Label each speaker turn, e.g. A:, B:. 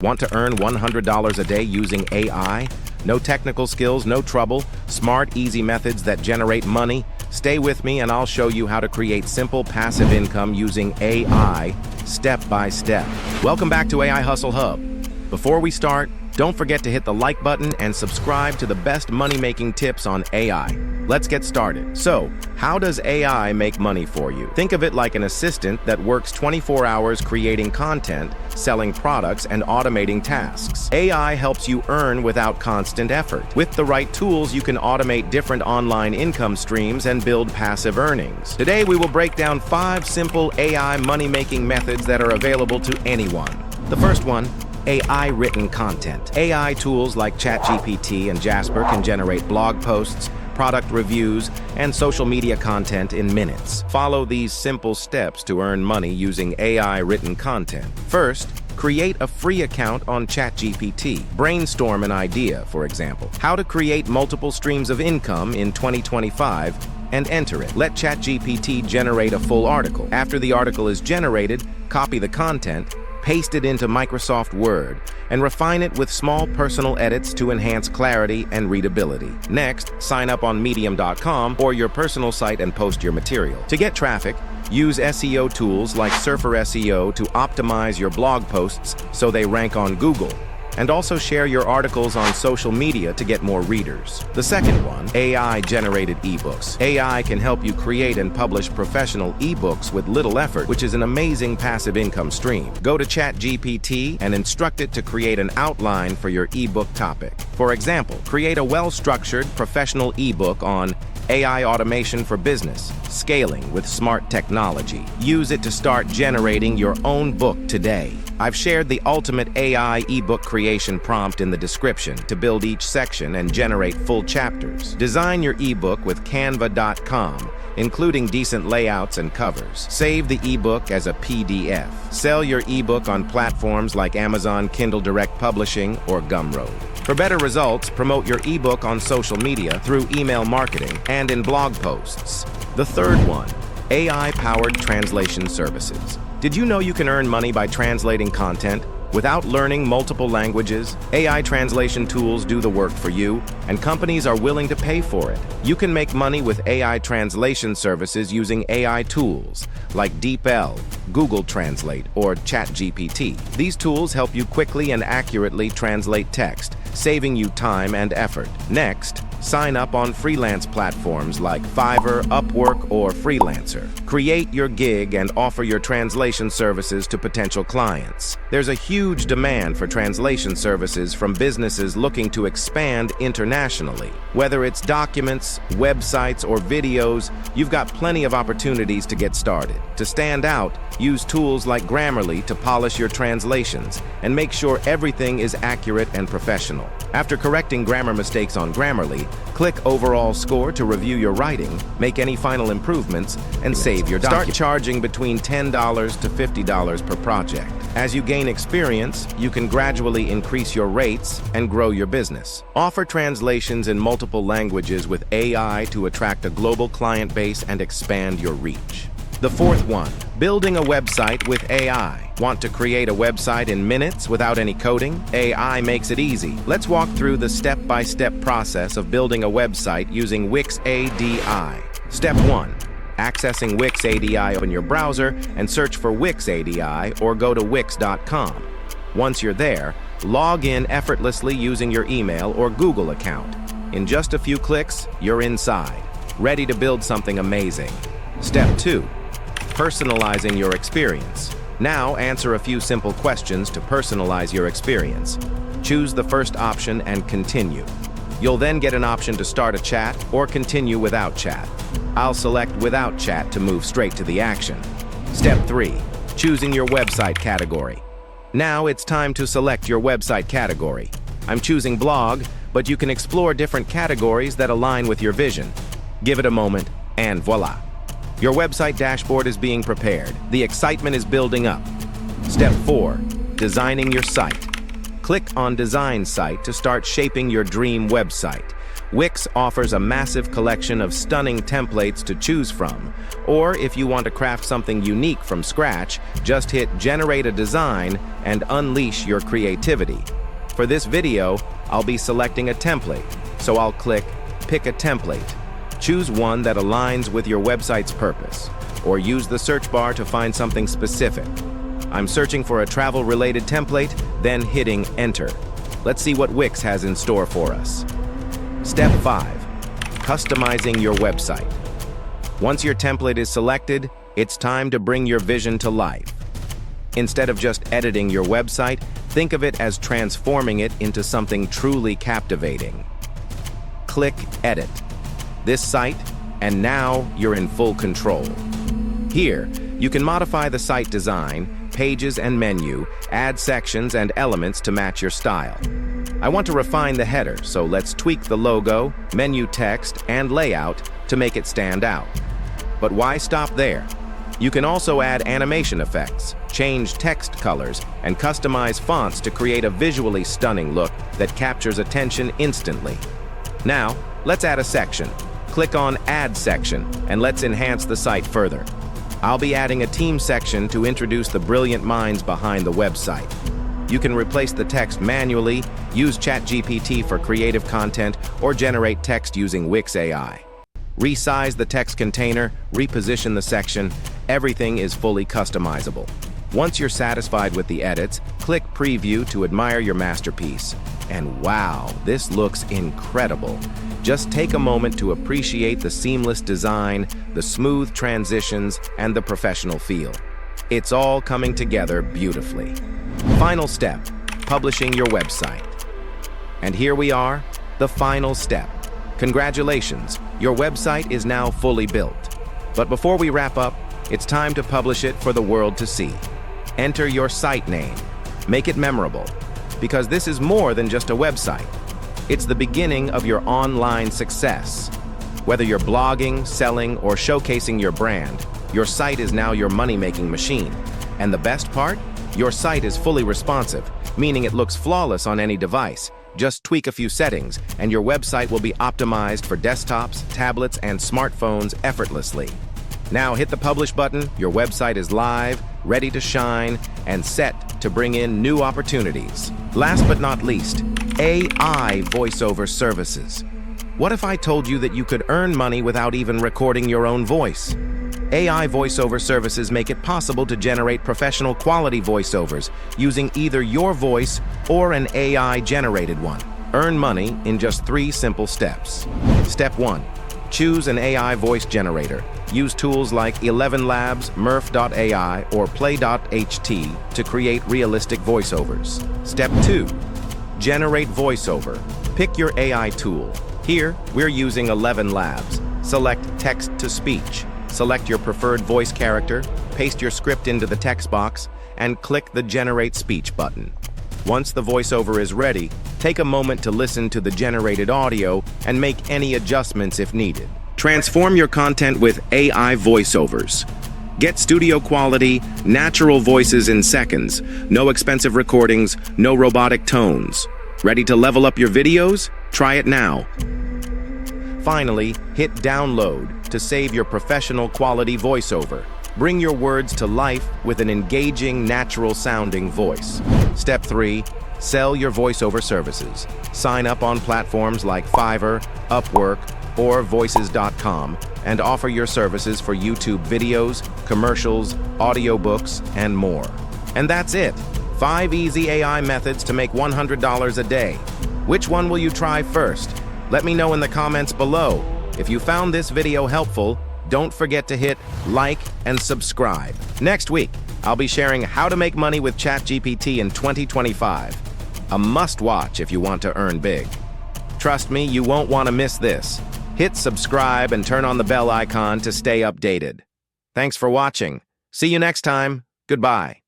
A: Want to earn $100 a day using AI? No technical skills, no trouble, smart, easy methods that generate money? Stay with me and I'll show you how to create simple passive income using AI step by step. Welcome back to AI Hustle Hub. Before we start, don't forget to hit the like button and subscribe to the best money-making tips on AI. Let's get started. So, how does AI make money for you? Think of it like an assistant that works 24 hours creating content, selling products, and automating tasks. AI helps you earn without constant effort. With the right tools, you can automate different online income streams and build passive earnings. Today, we will break down 5 simple AI money-making methods that are available to anyone. The first one, AI-written content. AI tools like ChatGPT and Jasper can generate blog posts, product reviews, and social media content in minutes. Follow these simple steps to earn money using AI-written content. First, create a free account on ChatGPT. Brainstorm an idea, for example. How to create multiple streams of income in 2025 and enter it. Let ChatGPT generate a full article. After the article is generated, copy the content, paste it into Microsoft Word, and refine it with small personal edits to enhance clarity and readability. Next, sign up on Medium.com or your personal site and post your material. To get traffic, use SEO tools like Surfer SEO to optimize your blog posts so they rank on Google. And also share your articles on social media to get more readers. The second one, AI-generated eBooks. AI can help you create and publish professional eBooks with little effort, which is an amazing passive income stream. Go to ChatGPT and instruct it to create an outline for your eBook topic. For example, create a well-structured professional eBook on AI automation for business, scaling with smart technology. Use it to start generating your own book today. I've shared the ultimate AI ebook creation prompt in the description to build each section and generate full chapters. Design your ebook with Canva.com, including decent layouts and covers. Save the ebook as a PDF. Sell your ebook on platforms like Amazon Kindle Direct Publishing or Gumroad. For better results, promote your ebook on social media through email marketing and in blog posts. The third one, AI-powered translation services. Did you know you can earn money by translating content without learning multiple languages? AI translation tools do the work for you, and companies are willing to pay for it. You can make money with AI translation services using AI tools like DeepL, Google Translate, or ChatGPT. These tools help you quickly and accurately translate text, saving you time and effort. Next, sign up on freelance platforms like Fiverr, Upwork, or Freelancer. Create your gig and offer your translation services to potential clients. There's a huge demand for translation services from businesses looking to expand internationally. Whether it's documents, websites, or videos, you've got plenty of opportunities to get started. To stand out, use tools like Grammarly to polish your translations and make sure everything is accurate and professional. After correcting grammar mistakes on Grammarly, click Overall Score to review your writing, make any final improvements, and save your document. Start charging between $10 to $50 per project. As you gain experience, you can gradually increase your rates and grow your business. Offer translations in multiple languages with AI to attract a global client base and expand your reach. The fourth one, building a website with AI. Want to create a website in minutes without any coding? AI makes it easy. Let's walk through the step-by-step process of building a website using Wix ADI. Step 1. Accessing Wix ADI, open your browser and search for Wix ADI or go to Wix.com. Once you're there, log in effortlessly using your email or Google account. In just a few clicks, you're inside, ready to build something amazing. Step 2. Personalizing your experience. Now answer a few simple questions to personalize your experience. Choose the first option and continue. You'll then get an option to start a chat or continue without chat. I'll select without chat to move straight to the action. Step 3. Choosing your website category. Now it's time to select your website category. I'm choosing blog, but you can explore different categories that align with your vision. Give it a moment, and voila. Your website dashboard is being prepared. The excitement is building up. Step 4. Designing your site. Click on Design Site to start shaping your dream website. Wix offers a massive collection of stunning templates to choose from, or if you want to craft something unique from scratch, just hit Generate a Design and unleash your creativity. For this video, I'll be selecting a template, so I'll click Pick a Template. Choose one that aligns with your website's purpose, or use the search bar to find something specific. I'm searching for a travel-related template, then hitting Enter. Let's see what Wix has in store for us. Step 5. Customizing your website. Once your template is selected, it's time to bring your vision to life. Instead of just editing your website, think of it as transforming it into something truly captivating. Click Edit. This site, and now you're in full control. Here, you can modify the site design, pages and menu, add sections and elements to match your style. I want to refine the header, so let's tweak the logo, menu text, and layout to make it stand out. But why stop there? You can also add animation effects, change text colors, and customize fonts to create a visually stunning look that captures attention instantly. Now, let's add a section. Click on Add Section, and let's enhance the site further. I'll be adding a team section to introduce the brilliant minds behind the website. You can replace the text manually, use ChatGPT for creative content, or generate text using Wix AI. Resize the text container, reposition the section, everything is fully customizable. Once you're satisfied with the edits, click Preview to admire your masterpiece. And wow, this looks incredible. Just take a moment to appreciate the seamless design, the smooth transitions, and the professional feel. It's all coming together beautifully. Final step, publishing your website. And here we are, the final step. Congratulations, your website is now fully built. But before we wrap up, it's time to publish it for the world to see. Enter your site name. Make it memorable, because this is more than just a website. It's the beginning of your online success. Whether you're blogging, selling, or showcasing your brand, your site is now your money-making machine. And the best part? Your site is fully responsive, meaning it looks flawless on any device. Just tweak a few settings, and your website will be optimized for desktops, tablets, and smartphones effortlessly. Now hit the Publish button, your website is live, ready to shine, and set to bring in new opportunities. Last but not least, AI Voiceover Services. What if I told you that you could earn money without even recording your own voice? AI Voiceover Services make it possible to generate professional quality voiceovers using either your voice or an AI-generated one. Earn money in just 3 simple steps. Step 1. Choose an AI voice generator. Use tools like 11 Labs, Murph.ai, or Play.ht to create realistic voiceovers. Step 2. Generate voiceover. Pick your AI tool. Here, we're using 11 Labs. Select Text-to-Speech. Select your preferred voice character, paste your script into the text box, and click the Generate Speech button. Once the voiceover is ready, take a moment to listen to the generated audio and make any adjustments if needed. Transform your content with AI voiceovers. Get studio quality, natural voices in seconds, no expensive recordings, no robotic tones. Ready to level up your videos? Try it now. Finally, hit Download to save your professional quality voiceover. Bring your words to life with an engaging, natural-sounding voice. Step 3. Sell your voiceover services. Sign up on platforms like Fiverr, Upwork, or Voices.com and offer your services for YouTube videos, commercials, audiobooks, and more. And that's it. 5 easy AI methods to make $100 a day. Which one will you try first? Let me know in the comments below. If you found this video helpful, don't forget to hit like and subscribe. Next week, I'll be sharing how to make money with ChatGPT in 2025. A must-watch if you want to earn big. Trust me, you won't want to miss this. Hit subscribe and turn on the bell icon to stay updated. Thanks for watching. See you next time. Goodbye.